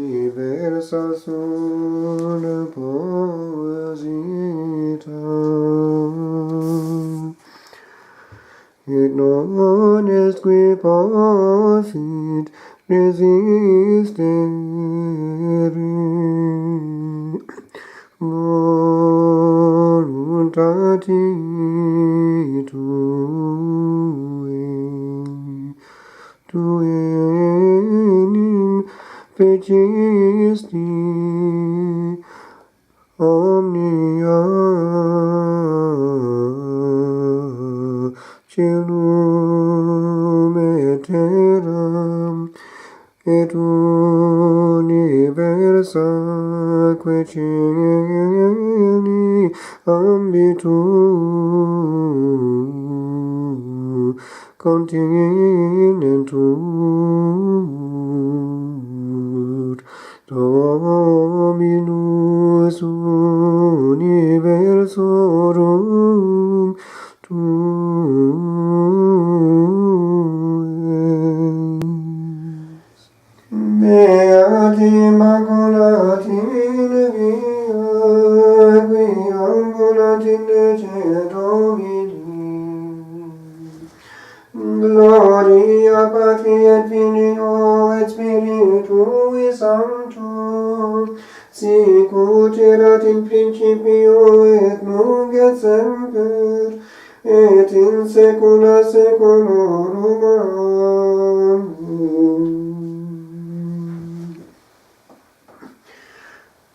universa sunt posita, et non est qui possit resistere voluntati tu enim fecisti omnia celum et terram et universa quae celi ambitur continentur Dominus universorum tu es. Beati Immaculati in via, qui ambulant in nece Domini. Gloria Patri et Filio et Spiritui Sancto, sic ut erat in principio et nunc et semper, et in saecula saeculorum. Amen.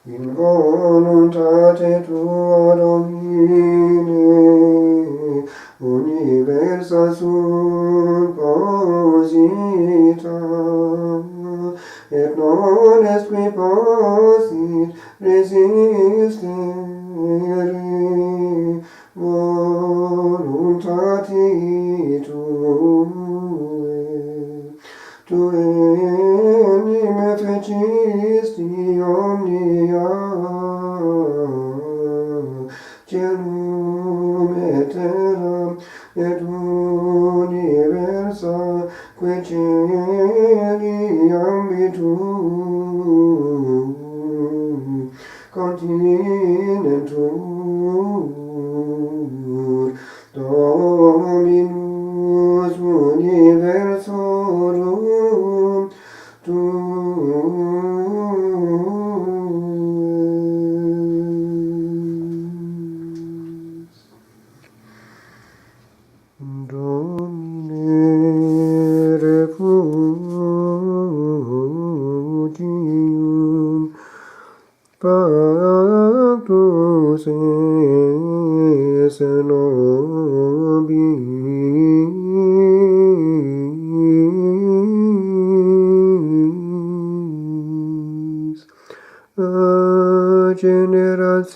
In voluntate tua, Domine, universa sunt posita, et non est qui possit resistere voluntati tue. Tu enim fecisti omnia celum et terram et universa quae celi ambitur continentur Dominus universorum tu es. Domine refugium pactus es nobis a generatione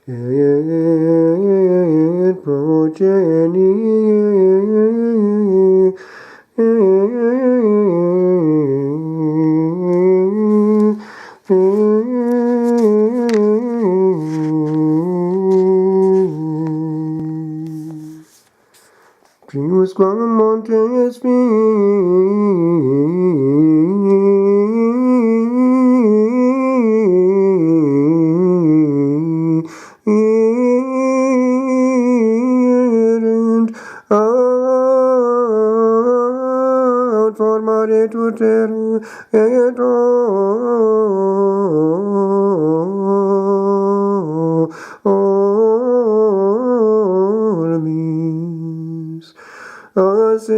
et progenie priusquam montes erent aut formare tu terra et orbis a seculo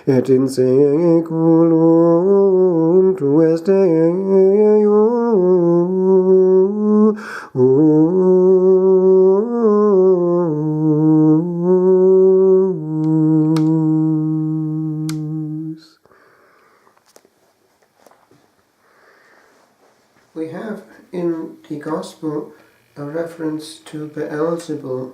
et in saeculum tu est Deo. We have in the Gospel a reference to Beelzebul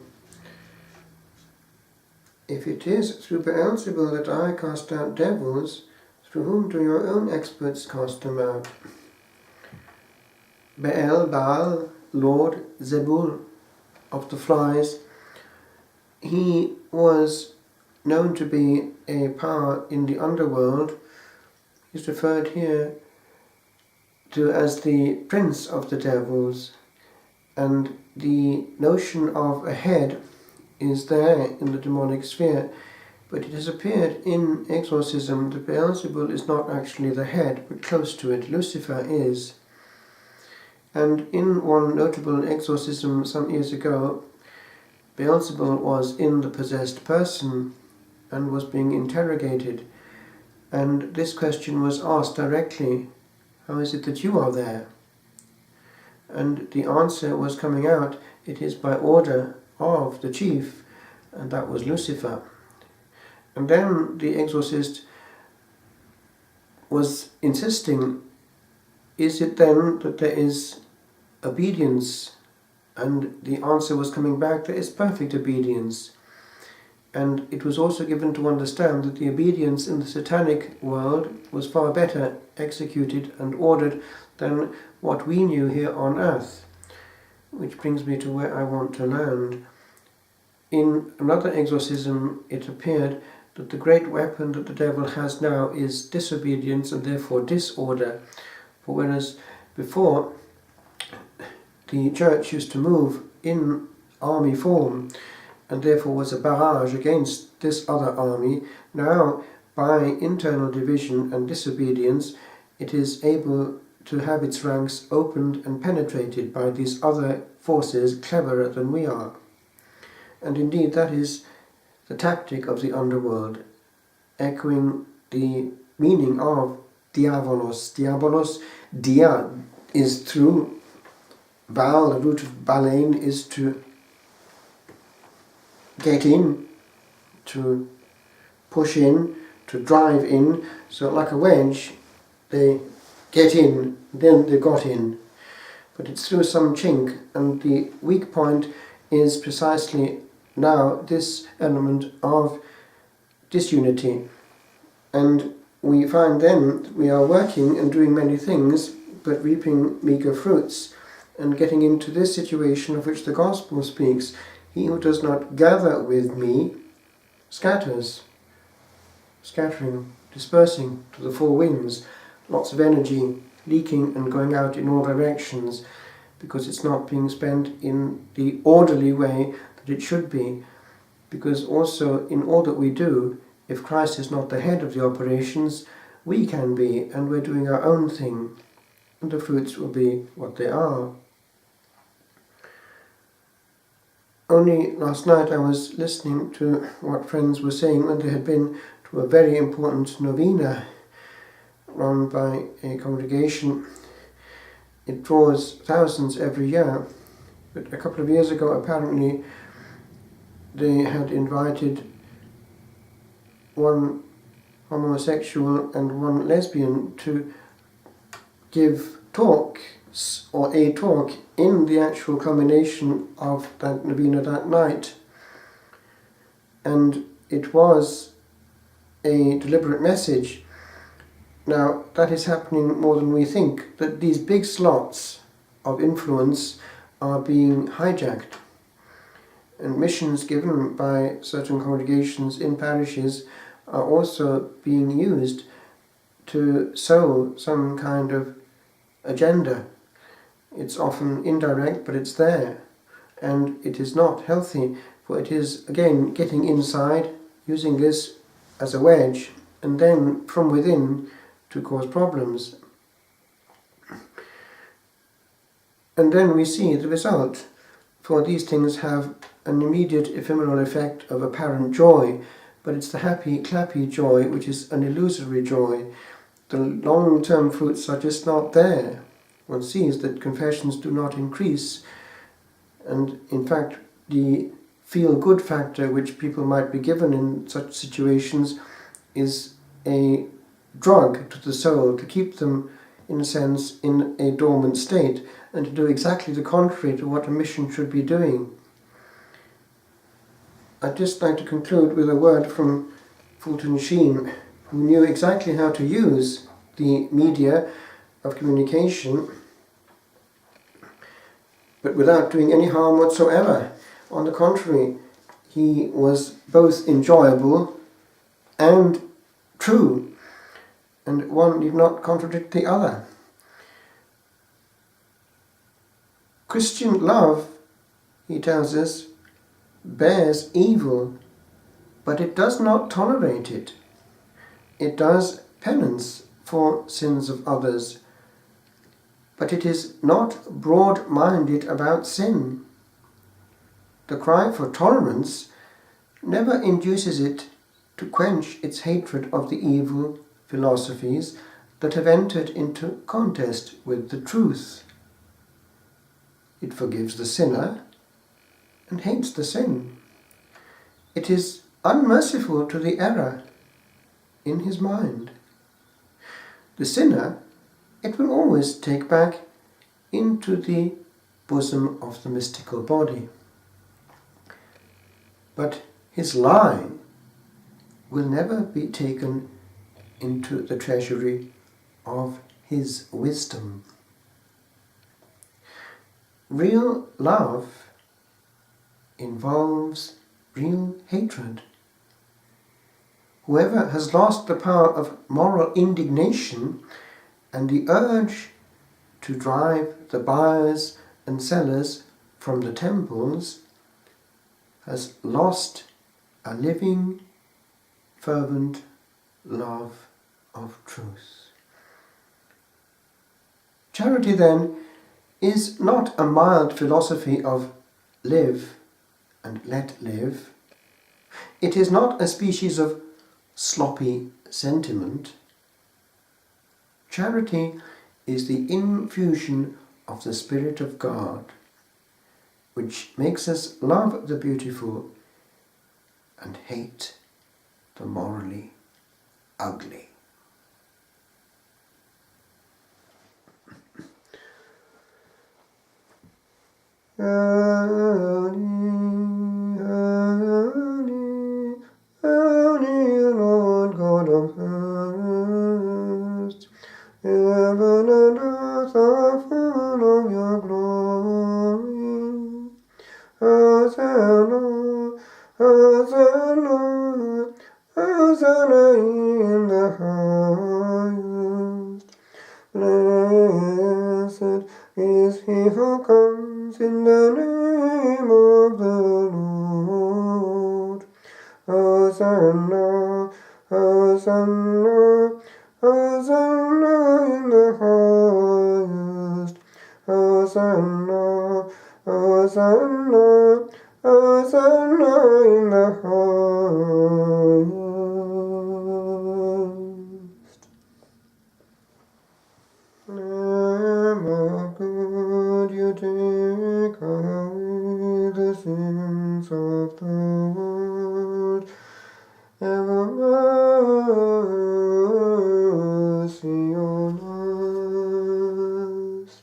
if it is through Beelzebul that I cast out devils, through whom do your own experts cast them out? Baal, Lord, Zebul, of the flies, he was known to be a power in the underworld. He's referred here to as the prince of the devils, and the notion of a head is there in the demonic sphere, but it has appeared in exorcism that Beelzebul is not actually the head, but close to it. Lucifer is. And in one notable exorcism some years ago, Beelzebul was in the possessed person and was being interrogated, and this question was asked directly, how is it that you are there? And the answer was coming out, it is by order of the chief, and that was Lucifer. And then the exorcist was insisting, is it then that there is obedience? And the answer was coming back, there is perfect obedience. And it was also given to understand that the obedience in the satanic world was far better executed and ordered than what we knew here on earth. Which brings me to where I want to land. In another exorcism, it appeared that the great weapon that the devil has now is disobedience and therefore disorder. For whereas before the church used to move in army form and therefore was a barrage against this other army, now by internal division and disobedience it is able to have its ranks opened and penetrated by these other forces cleverer than we are. And indeed that is the tactic of the underworld, echoing the meaning of diabolos. Diabolos, dia is through, Baal, the root of balein, is to get in, to push in, to drive in. So like a wedge, they get in, then they got in. But it's through some chink, and the weak point is precisely now this element of disunity. And we find then that we are working and doing many things, but reaping meagre fruits, and getting into this situation of which the Gospel speaks. He who does not gather with me scatters. Scattering, dispersing to the four winds, lots of energy leaking and going out in all directions, because it's not being spent in the orderly way that it should be. Because also in all that we do, if Christ is not the head of the operations, we can be, and we're doing our own thing, and the fruits will be what they are. Only last night I was listening to what friends were saying when they had been to a very important novena run by a congregation. It draws thousands every year, but a couple of years ago apparently they had invited one homosexual and one lesbian to give talks, or a talk, in the actual culmination of that novena that night. And it was a deliberate message. Now, that is happening more than we think, that these big slots of influence are being hijacked. And missions given by certain congregations in parishes are also being used to sow some kind of agenda. It's often indirect, but it's there. And it is not healthy, for it is, again, getting inside, using this as a wedge, and then from within to cause problems. And then we see the result, for these things have an immediate ephemeral effect of apparent joy, but it's the happy, clappy joy which is an illusory joy. The long-term fruits are just not there. One sees that confessions do not increase, and in fact the feel-good factor which people might be given in such situations is a drug to the soul to keep them, in a sense, in a dormant state, and to do exactly the contrary to what a mission should be doing. I'd just like to conclude with a word from Fulton Sheen, who knew exactly how to use the media of communication, but without doing any harm whatsoever. On the contrary, he was both enjoyable and true, and one need not contradict the other. Christian love, he tells us, bears evil, but it does not tolerate it. It does penance for sins of others, but it is not broad-minded about sin. The cry for tolerance never induces it to quench its hatred of the evil philosophies that have entered into contest with the truth. It forgives the sinner and hates the sin. It is unmerciful to the error in his mind. The sinner it will always take back into the bosom of the mystical body. But his lie will never be taken into the treasury of his wisdom. Real love involves real hatred. Whoever has lost the power of moral indignation and the urge to drive the buyers and sellers from the temples has lost a living, fervent love of truth. Charity, then, is not a mild philosophy of live and let live. It is not a species of sloppy sentiment. Charity is the infusion of the Spirit of God, which makes us love the beautiful and hate the morally ugly. Lord God of hosts, heaven and earth are full of your glory. Hosanna, Hosanna, Hosanna in the highest. Blessed is he who comes in the name of the Lord. Hosanna, Hosanna, Hosanna in the highest. Hosanna, Hosanna, Hosanna in the highest. Lamb of God, you take away the sins of the world. Have mercy on us.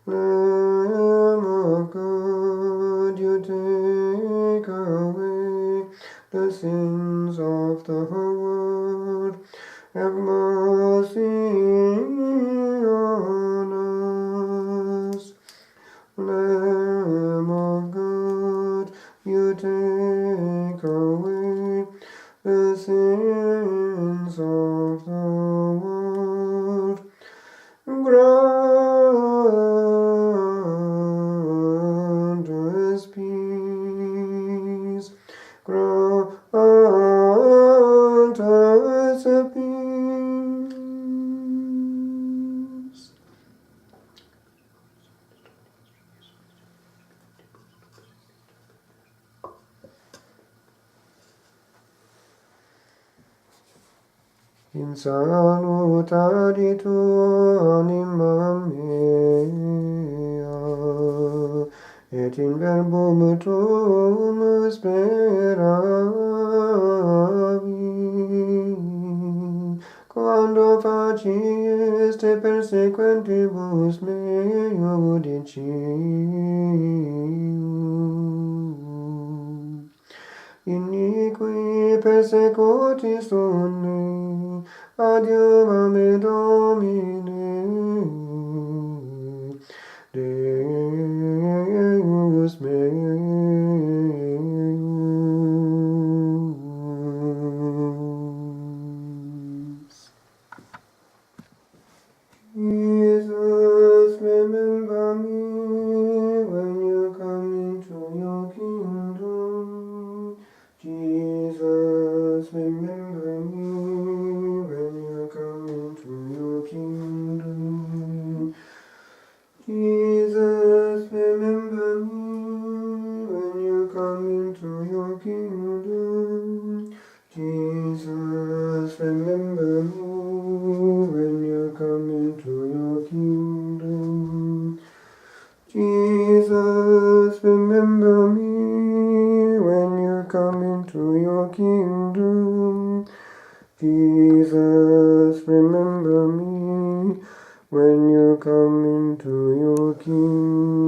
Lamb of God, you take away the sins of the world. Have mercy on us. Lamb of God, you take away the sins of the world. Grant us peace. Grant us a peace. In salutaritu animam mea, et in verbum tuum speravi, quando facieste persequentibus meo dicium. In persecutis omni, adiuvame Domine, Deus meus. Jesus, remember me when you come into your kingdom. Jesus, remember me when you come into your kingdom. Jesus, remember me when you come into your kingdom. Jesus, remember me when you come into your kingdom. Jesus, remember me when you come into your kingdom. Jesus, remember me when you come into your kingdom.